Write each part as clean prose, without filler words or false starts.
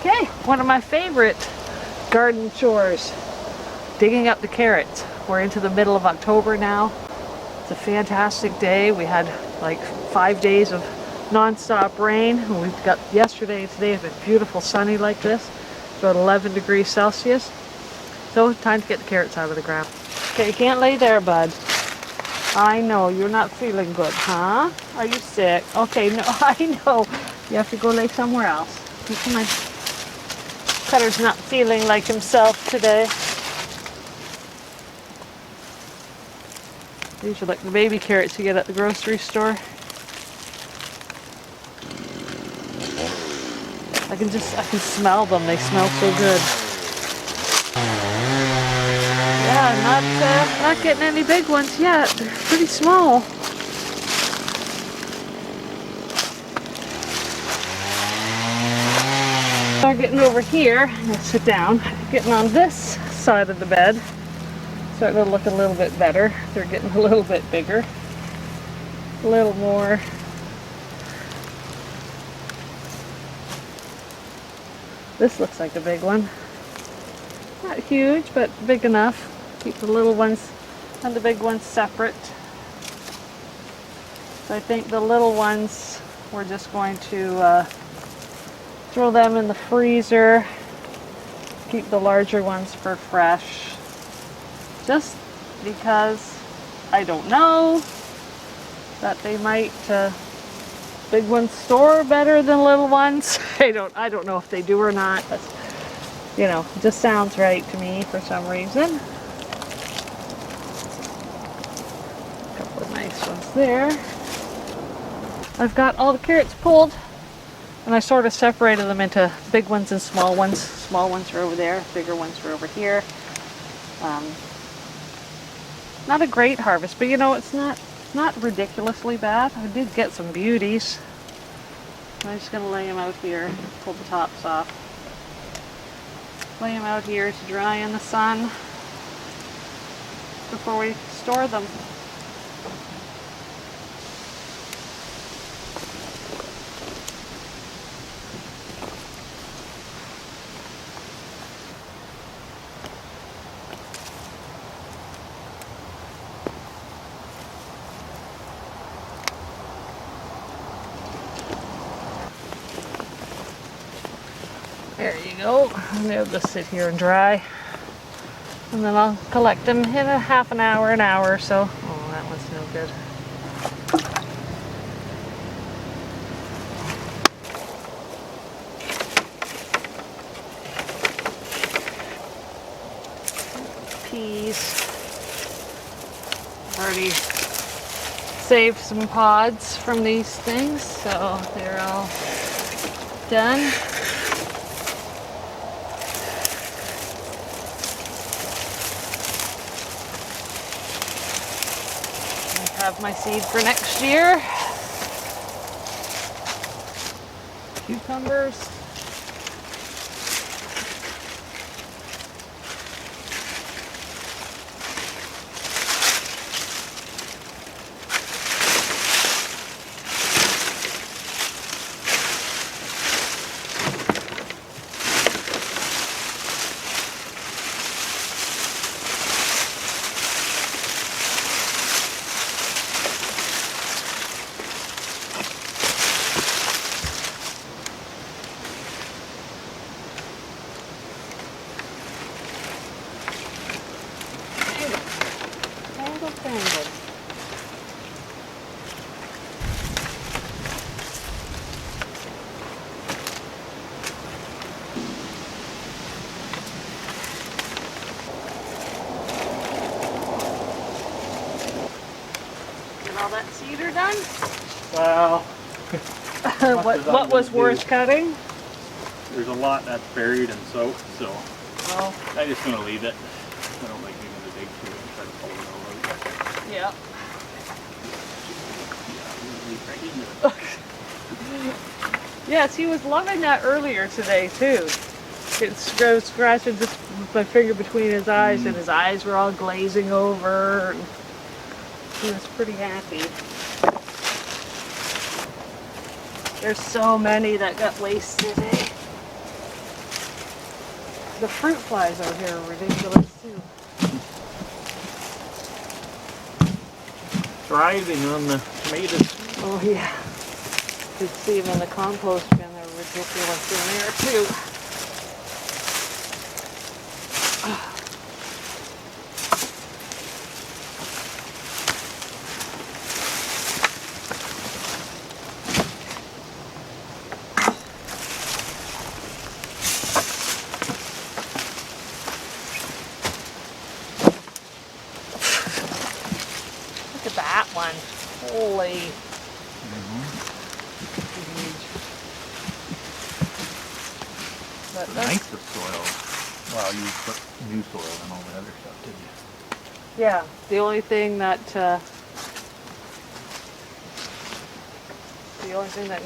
Okay, one of my favorite garden chores, digging up the carrots. We're into the middle of October now. It's a fantastic day. We had like 5 days of non-stop rain. We've got yesterday and today have been beautiful sunny like this. It's about 11 degrees Celsius. So time to get the carrots out of the ground. Okay, you can't lay there, bud. I know, you're not feeling good, huh? Are you sick? Okay, no, I know. You have to go lay somewhere else. Come on. Cutter's not feeling like himself today. These are like the baby carrots you get at the grocery store. I can smell them. They smell so good. Yeah, not getting any big ones yet. They're pretty small. Start getting over here. Let's sit down. Getting on this side of the bed. Starting to look a little bit better. They're getting a little bit bigger. A little more. This looks like a big one. Not huge, but big enough. Keep the little ones and the big ones separate. So I think the little ones, we're just going to throw them in the freezer. Keep the larger ones for fresh. Just because I don't know that they might big ones store better than little ones. I don't know if they do or not, but you know, it just sounds right to me for some reason. A couple of nice ones there. I've got all the carrots pulled, and I sort of separated them into big ones and small ones. Small ones are over there, bigger ones are over here. Not a great harvest, but you know, it's not ridiculously bad. I did get some beauties. I'm just going to lay them out here, pull the tops off. Lay them out here to dry in the sun before we store them. There you go. And they'll just sit here and dry. And then I'll collect them in a half an hour or so. Oh, that one's no good. Peas. Already saved some pods from these things, so they're all done. Have my seed for next year. Cucumbers. All that cedar done? Well, what was worth cutting? There's a lot that's buried and soaked, so Oh. I'm just going to leave it. I don't like leaving the dig through and try to pull it over. Yeah. Yes, he was loving that earlier today too. It scratching just my finger between his eyes, and his eyes were all glazing over. And he was pretty happy. There's so many that got wasted today. The fruit flies out here are ridiculous too. Thriving on the tomatoes. Oh yeah. You can see them in the compost bin. They're ridiculous in there too. Look at that one. Holy. Huge. But that's, Nice of soil. Well, you put new soil and all the other stuff, did you? yeah, the only thing that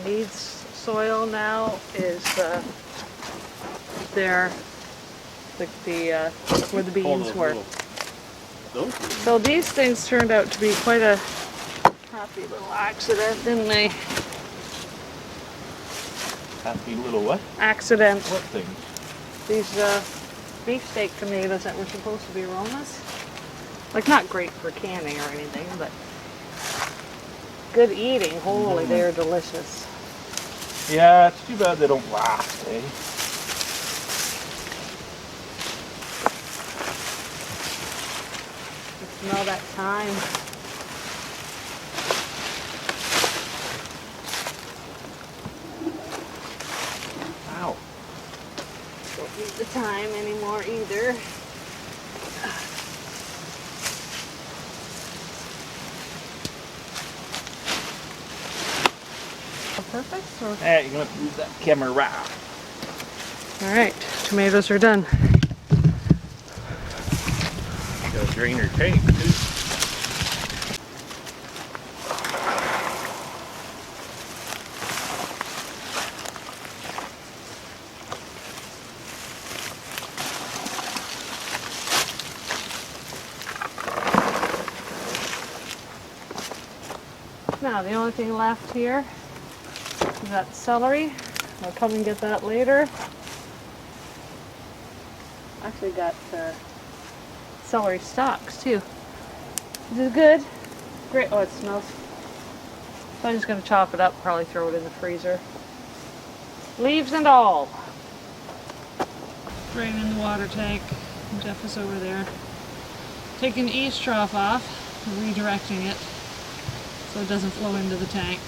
needs soil now is where the beans were. Those So these things turned out to be quite a happy little accident, didn't they? happy little what? Accident. What thing? These beefsteak tomatoes that were supposed to be Romas. Like, not great for canning or anything, but good eating. Holy, they're delicious. Yeah, it's too bad they don't last, eh? It's now that time. Wow. Don't need the time anymore either. Perfect. Or... Hey, you're gonna have to use that camera. All right, tomatoes are done. You gotta drain your tank too. Now the only thing left here is that celery. I'll come and get that later. Actually got celery stalks too, which is good. Great. Oh, it smells. So I'm just going to chop it up, probably throw it in the freezer. Leaves and all. Drain in the water tank. Jeff is over there. Taking the eaves trough off, redirecting it so it doesn't flow into the tank.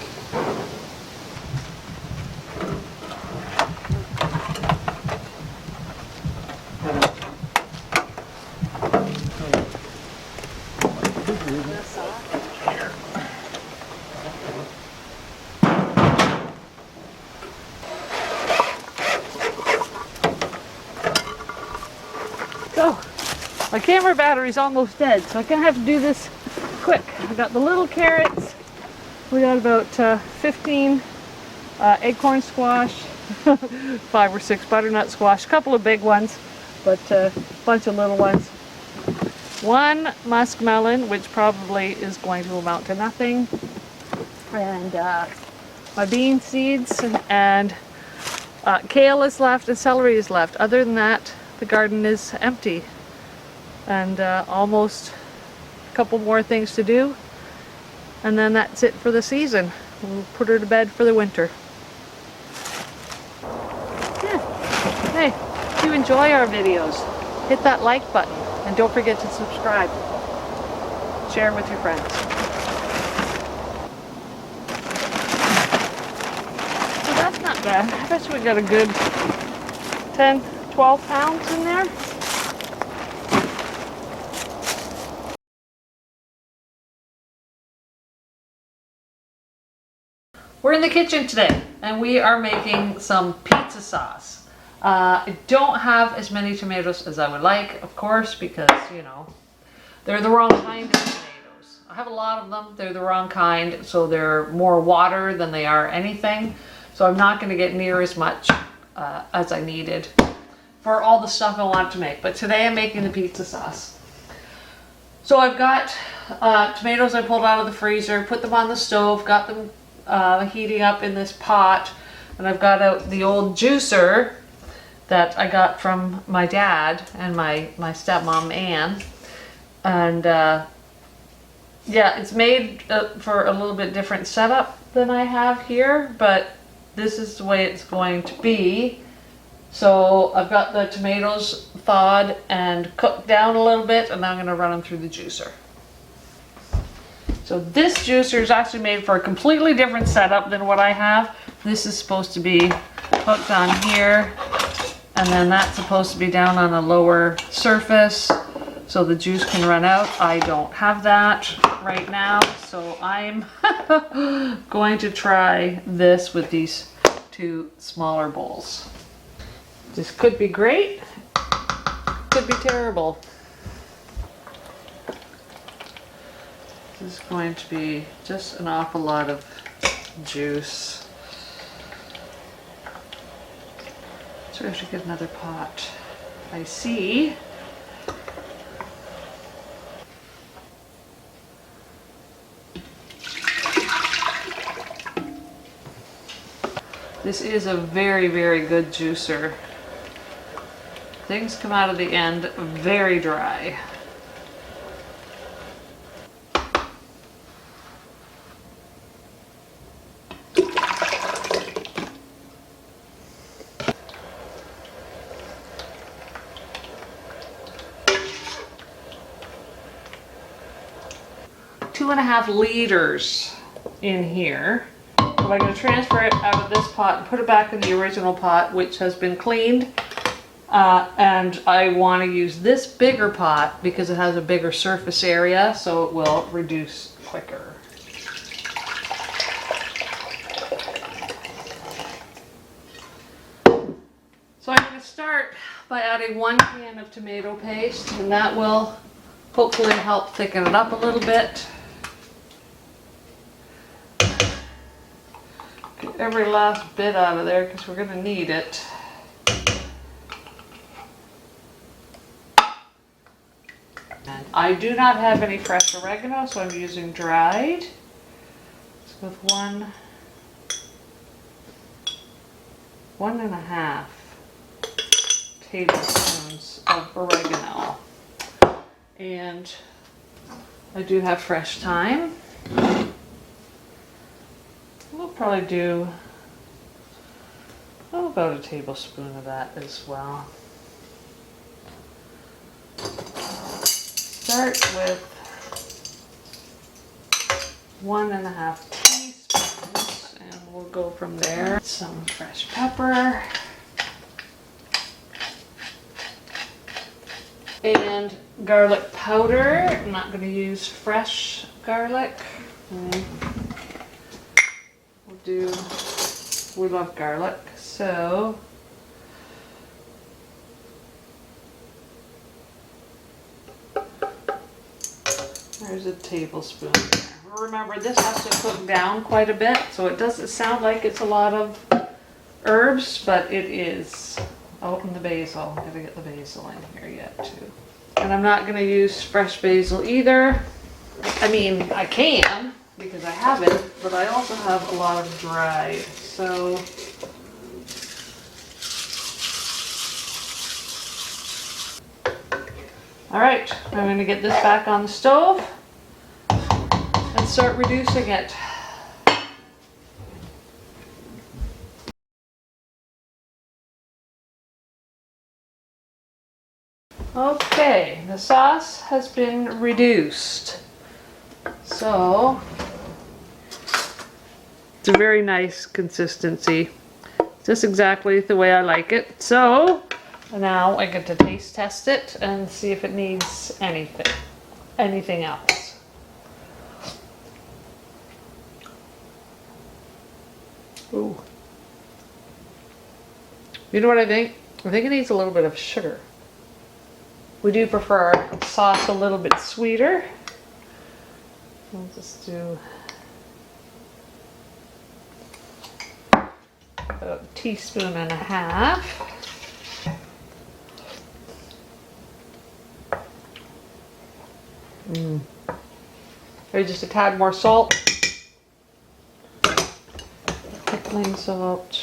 So, my camera battery's almost dead, so I'm gonna have to do this quick. I got the little carrots. We got about 15 acorn squash, 5 or 6 butternut squash, a couple of big ones, but a bunch of little ones. 1 muskmelon, which probably is going to amount to nothing, and my bean seeds, and kale is left, and celery is left. Other than that, the garden is empty, and almost a couple more things to do, and then that's it for the season. We'll put her to bed for the winter. Yeah. Hey, if you enjoy our videos, hit that like button, and don't forget to subscribe. Share with your friends. So that's not bad. I bet we got a good 10, 12 pounds in there. We're in the kitchen today, and we are making some pizza sauce. I don't have as many tomatoes as I would like, of course, because, you know, they're the wrong kind of tomatoes. I have a lot of them. They're the wrong kind, so they're more water than they are anything. So I'm not going to get near as much as I needed for all the stuff I want to make. But today I'm making the pizza sauce. So I've got tomatoes I pulled out of the freezer, put them on the stove, got them heating up in this pot, and I've got out the old juicer, that I got from my dad and my stepmom Anne. And yeah, it's made for a little bit different setup than I have here, but this is the way it's going to be. So I've got the tomatoes thawed and cooked down a little bit, and now I'm going to run them through the juicer. So this juicer is actually made for a completely different setup than what I have. This is supposed to be hooked on here, and then that's supposed to be down on a lower surface so the juice can run out. I don't have that right now, so I'm going to try this with these two smaller bowls. This could be great, could be terrible. This is going to be just an awful lot of juice. So we have to get another pot. I see. This is a very, very good juicer. Things come out of the end very dry. Two and a half liters in here. So I'm going to transfer it out of this pot and put it back in the original pot, which has been cleaned. And I want to use this bigger pot because it has a bigger surface area, so it will reduce quicker. So I'm going to start by adding 1 can of tomato paste, and that will hopefully help thicken it up a little bit. Get every last bit out of there because we're going to need it. And I do not have any fresh oregano, so I'm using dried. So with 1.5 tablespoons of oregano. And I do have fresh thyme. We'll probably do about a tablespoon of that as well. Start with 1.5 teaspoons and we'll go from there. Some fresh pepper. And garlic powder. I'm not going to use fresh garlic. We love garlic, so there's a tablespoon there. Remember, this has to cook down quite a bit, so it doesn't sound like it's a lot of herbs, but it is. Oh, and the basil. I gotta get the basil in here yet too. And I'm not gonna use fresh basil either. I mean, I can, because I have it, but I also have a lot of dried, so. All right, I'm gonna get this back on the stove and start reducing it. Okay, the sauce has been reduced. So, it's a very nice consistency. Just exactly the way I like it. So, now I get to taste test it and see if it needs anything else. Ooh. You know what I think? I think it needs a little bit of sugar. We do prefer our sauce a little bit sweeter. I'll just do about 1.5 teaspoons. Maybe just a tad more salt. Pickling salt.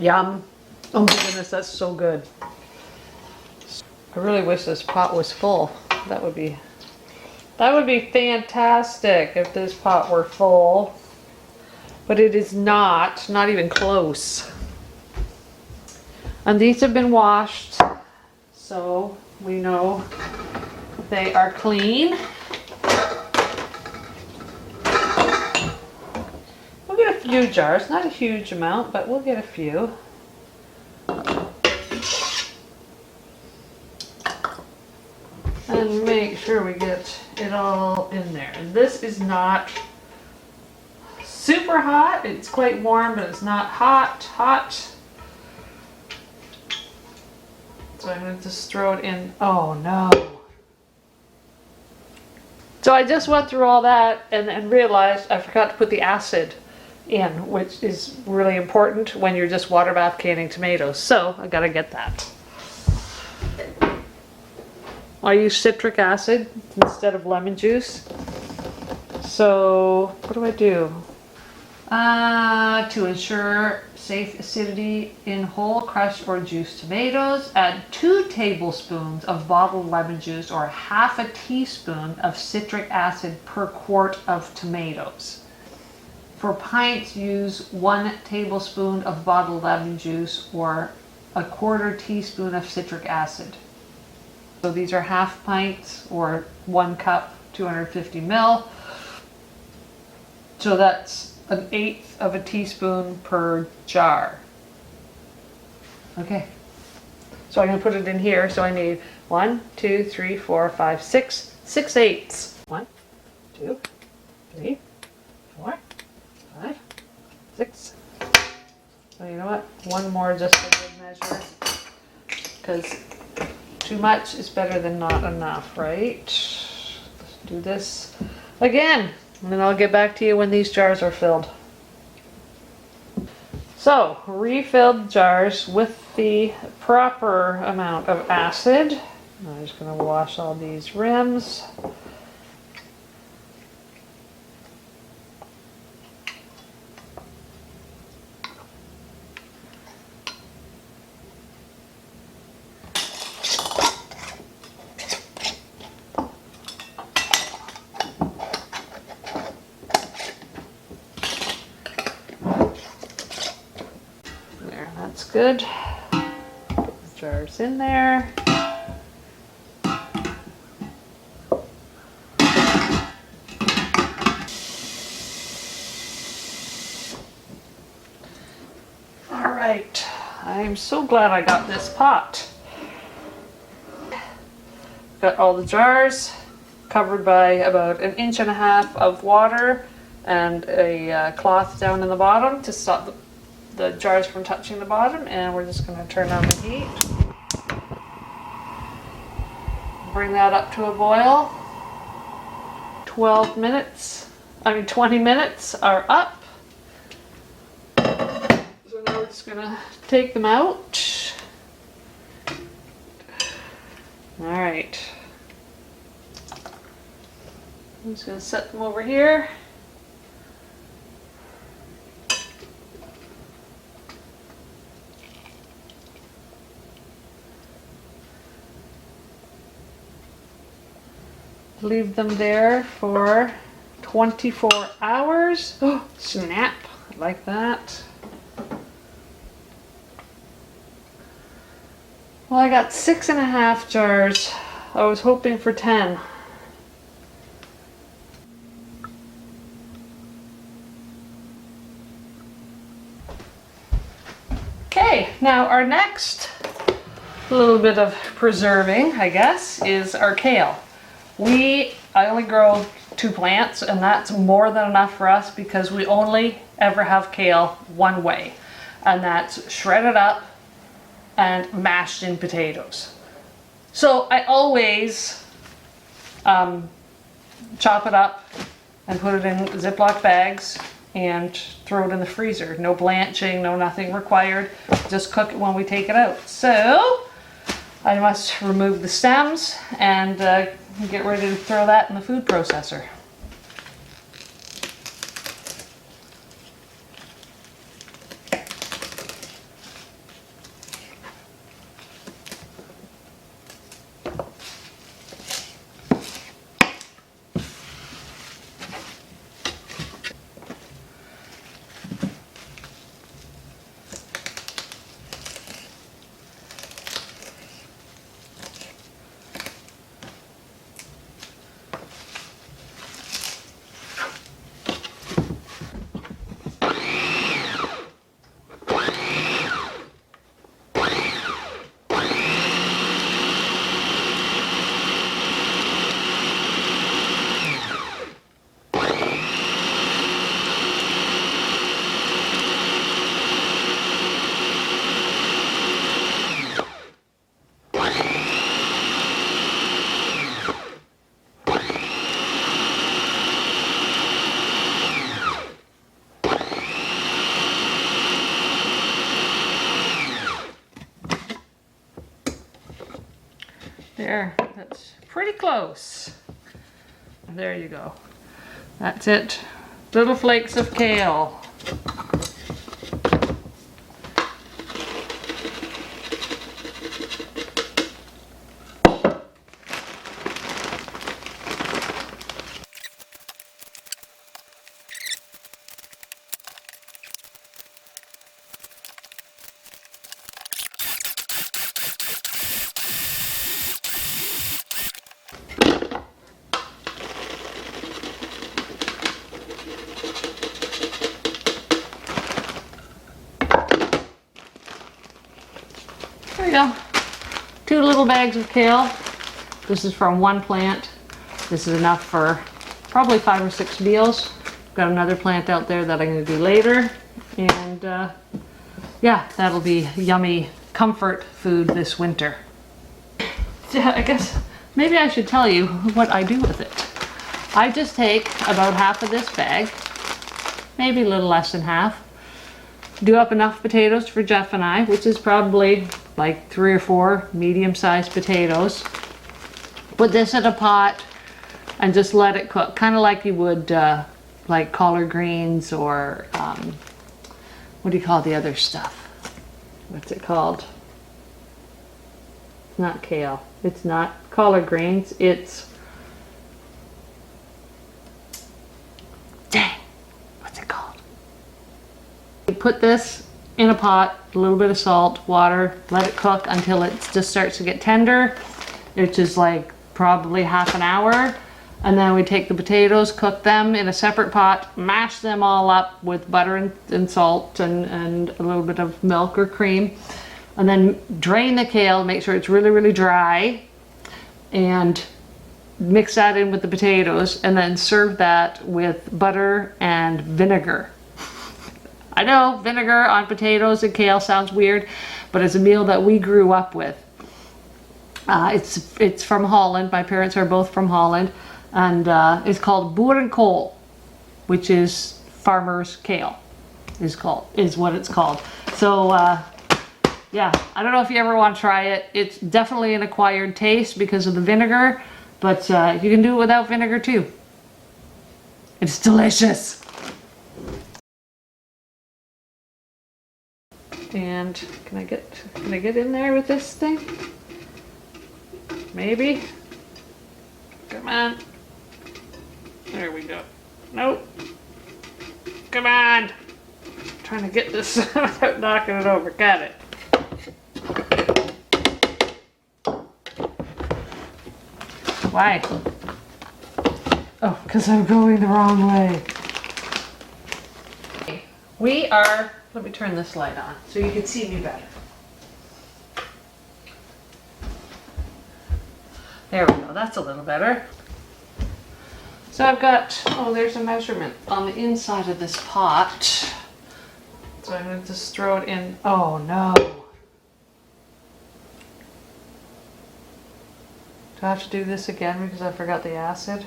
Yum. Oh my goodness, that's so good. I really wish this pot was full. That would be fantastic if this pot were full. But it is not even close. And these have been washed, so we know they are clean. We'll get a few jars, not a huge amount, but we'll get a few. And make sure we get it all in there. And this is not super hot. It's quite warm, but it's not hot. So I'm going to just throw it in. Oh no. So I just went through all that and realized I forgot to put the acid in, which is really important when you're just water bath canning tomatoes. So I gotta get that. I use citric acid instead of lemon juice. So what do? To ensure safe acidity in whole, crushed, or juiced tomatoes, add 2 tablespoons of bottled lemon juice or half a teaspoon of citric acid per quart of tomatoes. For pints, use 1 tablespoon of bottled lemon juice or a 1/4 teaspoon of citric acid. So these are half pints or 1 cup, 250 ml. So that's 1/8 of a teaspoon per jar. Okay. So I'm going to put it in here. So I need 1, 2, 3, 4, 5, 6, 6/8. 1, 2, 3, 4, 5, 6. So you know what? One more just for good measure. Because too much is better than not enough, right? Let's do this again. And then I'll get back to you when these jars are filled. So, refilled jars with the proper amount of acid. I'm just going to wash all these rims. That's good. Put the jars in there. All right, I'm so glad I got this pot. Got all the jars covered by about 1.5 inches of water and a cloth down in the bottom to stop the jars from touching the bottom, and we're just going to turn on the heat. Bring that up to a boil. 20 minutes are up. So now we're just going to take them out. All right. I'm just going to set them over here. Leave them there for 24 hours. Oh, snap, like that. Well, I got 6.5 jars. I was hoping for 10. Okay, now our next little bit of preserving, I guess, is our kale. I only grow 2 plants, and that's more than enough for us because we only ever have kale one way, and that's shredded up and mashed in potatoes. So I always chop it up and put it in Ziploc bags and throw it in the freezer. No blanching, no nothing required. Just cook it when we take it out. So I must remove the stems and get ready to throw that in the food processor. There, that's pretty close. There you go. That's it. Little flakes of kale. There we go. 2 little bags of kale. This is from one plant. This is enough for probably 5 or 6 meals. Got another plant out there that I'm going to do later. And yeah, that'll be yummy comfort food this winter. Yeah, I guess maybe I should tell you what I do with it. I just take about half of this bag, maybe a little less than half. Do up enough potatoes for Jeff and I, which is probably like 3 or 4 medium-sized potatoes. Put this in a pot and just let it cook, kind of like you would like collard greens or what do you call the other stuff? What's it called? It's not kale. It's not collard greens. It's, dang, what's it called? You put this in a pot, a little bit of salt, water, let it cook until it just starts to get tender, which is like probably half an hour. And then we take the potatoes, cook them in a separate pot, mash them all up with butter and salt and a little bit of milk or cream. And then drain the kale, make sure it's really, really dry. And mix that in with the potatoes and then serve that with butter and vinegar. I know vinegar on potatoes and kale sounds weird, but it's a meal that we grew up with. It's from Holland. My parents are both from Holland. And it's called boerenkool, which is farmer's kale, is what it's called. So yeah, I don't know if you ever want to try it. It's definitely an acquired taste because of the vinegar, but you can do it without vinegar too. It's delicious. And can I get in there with this thing? Maybe. Come on. There we go. Nope. Come on. I'm trying to get this without knocking it over. Got it. Why? Oh, because I'm going the wrong way. We are, let me turn this light on so you can see me better. There we go, that's a little better. So I've got, oh, there's a measurement on the inside of this pot. So I'm going to just throw it in. Oh no. Do I have to do this again because I forgot the acid?